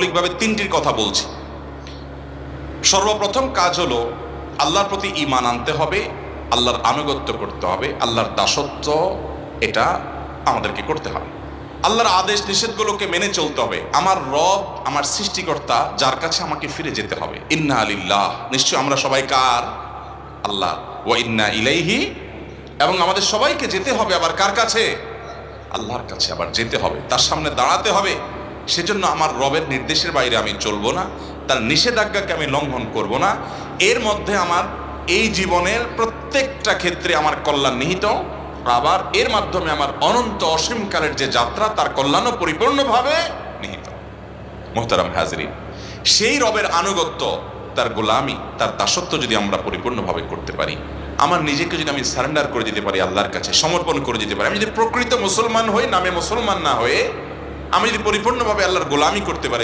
মৌলিকভাবে তিনটির কথা বলছি। সর্বপ্রথম কাজ হলো আল্লাহর প্রতি ঈমান আনতে হবে, আল্লাহর আনুগত্য করতে হবে, আল্লাহর দাসত্ব এটা আমাদেরকে করতে হবে, আল্লাহর আদেশ নিষেধগুলোকে মেনে চলতে হবে। আমার রব, আমার সৃষ্টিকর্তা, যার কাছে আমাকে ফিরে যেতে হবে। ইন্না লিল্লাহ, নিশ্চয় আমরা সবাই কার? আল্লাহ। ওয়া ইন্না ইলাইহি, এবং আমাদের সবাইকে যেতে হবে আবার কার কাছে? আল্লাহর কাছে আবার যেতে হবে, তার সামনে দাঁড়াতে হবে। সেজন্য আমার রবের নির্দেশের বাইরে আমি চলবো না, তার নিষেধাজ্ঞাকে আমি লঙ্ঘন করব না। এর মধ্যে আমার এই জীবনের প্রত্যেকটা ক্ষেত্রে আমার কল্যাণ নিহিত, আবার এর মাধ্যমে আমার অনন্ত অসীমকালের যে যাত্রা, তার কল্যাণও পরিপূর্ণভাবে নিহিত। মুহতারাম হাজরিন, সেই রবের আনুগত্য, তার গোলামি, তার দাসত্ব যদি আমরা পরিপূর্ণভাবে করতে পারি, আমার নিজেকে যদি আমি সারেন্ডার করে দিতে পারি, আল্লাহর কাছে সমর্পণ করে দিতে পারি, আমি যদি প্রকৃত মুসলমান হই, নামে মুসলমান না হয়ে আমি যদি পরিপূর্ণভাবে আল্লাহর গোলামি করতে পারি,